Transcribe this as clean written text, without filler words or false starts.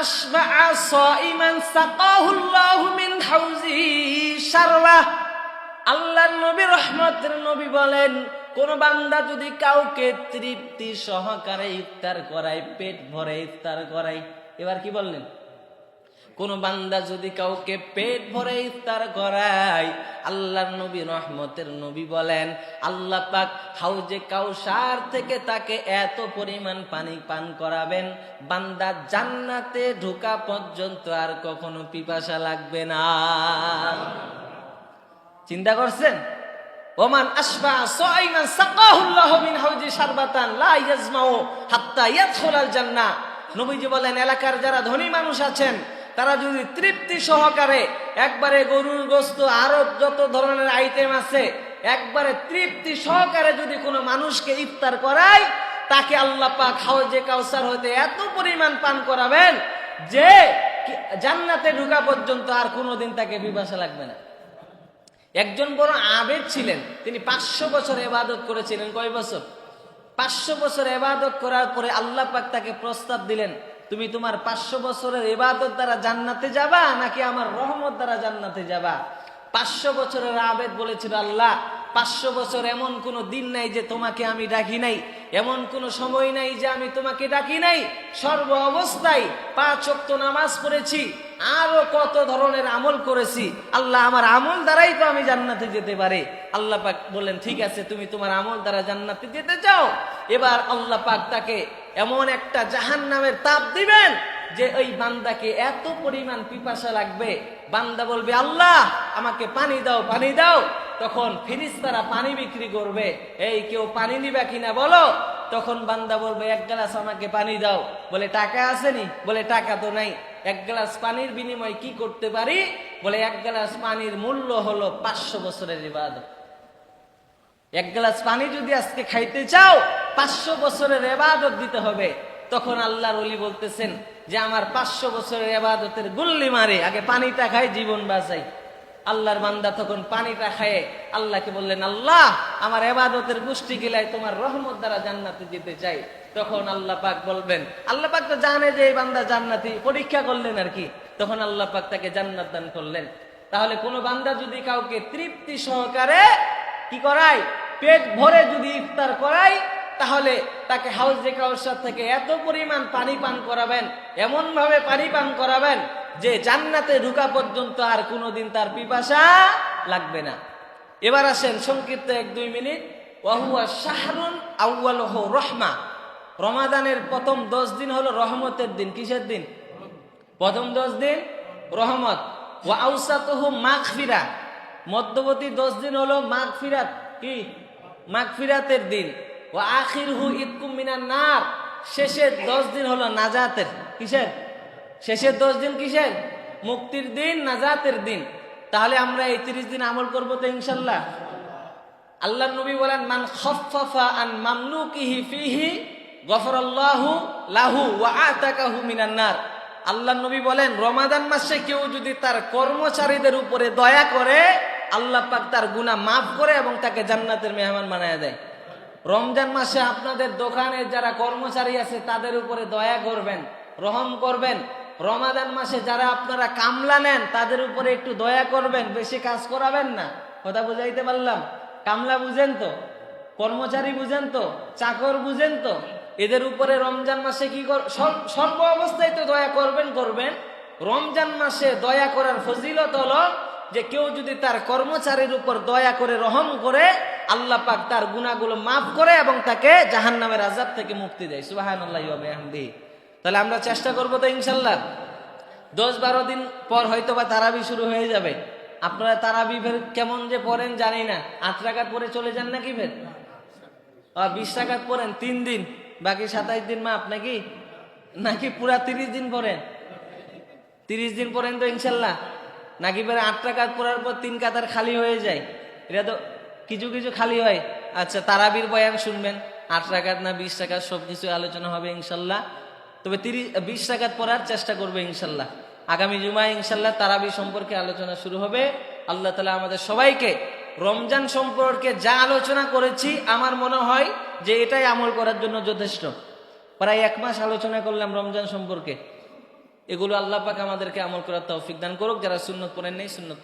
আশবাআ সাইমান সাকাহুল্লাহু মিন হাউজি শারওয়া। আল্লাহর নবী রহমতের নবী বলেন, কোন বান্দা যদি কাউকে তৃপ্তি সহকারে ইফতার করায়, পেট ভরে ইফতার করায়, এবার কি বললেন? কোন বান্দা যদি কাউকে পেট ভরে ইফতার করায়, আল্লাহর নবী রহমতের নবী বলেন, আল্লাহ পাক হাউজে কাউসার থেকে তাকে এত পরিমাণ পানি পান করাবেন, বান্দা জান্নাতে ঢোকা পর্যন্ত আর কখনো পিপাসা লাগবে না। চিন্তা করছেন? ওমান আশবা সাইমান সাকাহুল্লাহু মিন হাউজি শারবাতান লা ইয়াজমাউ হাত্তা ইয়াদখুলাল জান্নাহ। নবীজি বলেন, এলাকার যারা ধনী মানুষ আছেন তারা যদি তৃপ্তি সহকারে একবারে গরুর গোশত আরো যত ধরনের আইটেম আছে একবারে তৃপ্তি সহকারে যদি কোনো মানুষকে ইফতার করায়, তাকে আল্লাহ পাক হাউজে কাউসার হতে এত পরিমাণ পান করাবেন যে জান্নাতে ঢোকা পর্যন্ত আর কোনোদিন তাকে পিপাসা লাগবে না। একজন বড় আবেদ ছিলেন, তিনি 500 বছর ইবাদত করেছিলেন। কয় বছর? 500 বছর ইবাদত করার পরে আল্লাহ পাক তাকে প্রস্তাব দিলেন, তুমি তোমার 500 বছরের ইবাদত দ্বারা জান্নাতে যাবা নাকি আমার রহমত দ্বারা জান্নাতে যাবা? 500 বছরের আবেদ বলেছিল, আল্লাহ 500 বছর এমন কোন দিন নাই যে তোমাকে আমি ডাকি নাই, এমন কোন সময় নাই যে আমি তোমাকে ডাকি নাই, সর্ব অবস্থায় 5 ওয়াক্ত নামাজ পড়েছি, আরো কত ধরনের আমল করেছি, আল্লাহ আমার আমল দ্বারাই তো আমি জান্নাতে যেতে পারি। আল্লাহ পাক বললেন, ঠিক আছে, তুমি তোমার আমল দ্বারা জান্নাতে যেতে চাও। এবার আল্লাহ পাক তাকে এমন একটা জাহান্নামের তাপ দিবেন যে ওই বান্দাকে এত পরিমাণ পিপাসা লাগবে, বান্দা বলবে, আল্লাহ আমাকে পানি দাও, পানি দাও। তখন ফেরেশতারা পানি বিক্রি করবে, এই কেউ পানি নিবা কিনা বলো। তখন বান্দা বলবে, 1 গ্লাস আমাকে পানি দাও। বলে, টাকা আসেনি? বলে, টাকা তো নাই। 1 গ্লাস পানির বিনিময়ে কি করতে পারি? বলে, 1 গ্লাস পানির মূল্য হলো 500 বছরের ইবাদত। 1 গ্লাস পানি যদি আজকে খাইতে চাও 500 বছরের ইবাদত দিতে হবে। তখন আল্লাহর ওলি বলতেছেন যে আমার 500 বছরের ইবাদতের গুল্লি মারে, আগে পানিটা খাই, জীবন বাঁচাই। আল্লাহর বান্দা তখন পানিটা খায় আল্লাহকে বললেন, আল্লাহ আমার ইবাদতের গোষ্ঠী গিলায় তোমার রহমত দ্বারা জান্নাতে যেতে চাই। তখন আল্লাহ পাক বলবেন, আল্লাহ পাক তো জানে যে এই বান্দা জান্নাতি, পরীক্ষা করলেন আর কি। তখন আল্লাহ পাক তাকে জান্নাত দান করলেন। তাহলে কোন বান্দা যদি কাউকে তৃপ্তি সহকারে কি করায়, পেট ভরে যদি ইফতার করায়, তাহলে তাকে হাউজে কাউসার থেকে এত পরিমাণ পানি পান করাবেন, এমন ভাবে পানি পান করাবেন যে জান্নাতে ঢোকা পর্যন্ত আর কোনোদিন তার পিপাসা লাগবে না। এবার আসেন সংক্ষিপ্ত 1-2 মিনিট। ওয়াহুয়া শাহরুন আউয়ালুহু রহমা। রমাদানের প্রথম 10 দিন হলো রহমতের দিন। কিসের দিন? প্রথম 10 দিন রহমত। ওয়া আউসাতুহু মাগফিরা। মধ্যবর্তী 10 দিন হলো মাগফিরাত। কি? মাগফিরাতের দিন। ওয়া আখিরহু ইতকুম মিনান নার। শেষের 10 দিন হলো নাজাতের। কিসের? শেষের 10 দিন কিসের? মুক্তির দিন, নাজাতের দিন। তাহলে আমরা এই 30 দিন আমল করবো তো ইনশাআল্লাহ। আল্লাহর নবী বলেন, মান খাফফাফা আন মামলুকিহি ফিহি গফরাল্লাহু লাহু ওয়া আতাকাহু মিনান নার। আল্লাহর নবী বলেন, রমাদান মাসে কেউ যদি তার কর্মচারীদের উপরে দয়া করে, আল্লাহ পাক তার গুনাহ মাফ করে এবং তাকে জান্নাতের মেহমান বানায় দেয়। রমজান মাসে আপনাদের দোকানে যারা কর্মচারী আছে তাদের উপরে দয়া করবেন, রহম করবেন। রমাদান মাসে যারা আপনারা কামলা নেন তাদের উপরে একটু দয়া করবেন, বেশি কাজ করাবেন না। কথা বুঝাইতে পারলাম? কামলা বুঝেন তো, কর্মচারী বুঝেন তো, চাকর বুঝেন তো, এদের উপরে রমজান মাসে কি সর্ব অবস্থায় তো দয়া করবেন। রমজান মাসে দয়া করার ফজিলত হলো যে কেউ যদি তার কর্মচারীর উপর দয়া করে, রহম করে, আল্লাহ পাক তার গুনাহগুলো মাফ করে এবং তাকে জাহান্নামের আযাব থেকে মুক্তি দেয়। সুবহানাল্লাহি ওয়া বিহামদিহি। তাহলে আমরা চেষ্টা করবো তো ইনশাআল্লাহ। 10-12 দিন পর হয়তো বা তারাবি শুরু হয়ে যাবে। আপনারা তারাবি ফের কেমন যে পড়েন জানি না। 8 রাকাত পরে চলে যান নাকি ফের? 20 রাকাত পড়েন 3 দিন, বাকি 27 দিন মাপ নাকি পুরা 30 দিন পড়েন? 30 দিন পড়েন তো ইনশাআল্লাহ। নাকি ফের 8 রাকাত পড়ার পর 3 কাতার খালি হয়ে যায়? এটা তো কিছু কিছু খালি হয়। আচ্ছা, তারাবির বয়ান শুনবেন, 8 রাকাত না 20 রাকাত সবকিছু আলোচনা হবে ইনশাআল্লাহ। তবে 20 রাকাত পড়ার চেষ্টা করবে ইনশাআল্লাহ। আগামী জুমায় ইনশাআল্লাহ তারাবি সম্পর্কে আলোচনা শুরু হবে। আল্লাহ তাআলা আমাদের সবাইকে রমজান সম্পর্কে যা আলোচনা করেছি আমার মনে হয় যে এটাই আমল করার জন্য যথেষ্ট। প্রায় 1 মাস আলোচনা করলাম রমজান সম্পর্কে। এগুলো আল্লাহ পাক আমাদেরকে আমল করার তৌফিক দান করুক। যারা সুন্নত পড়েন নেই সুন্নত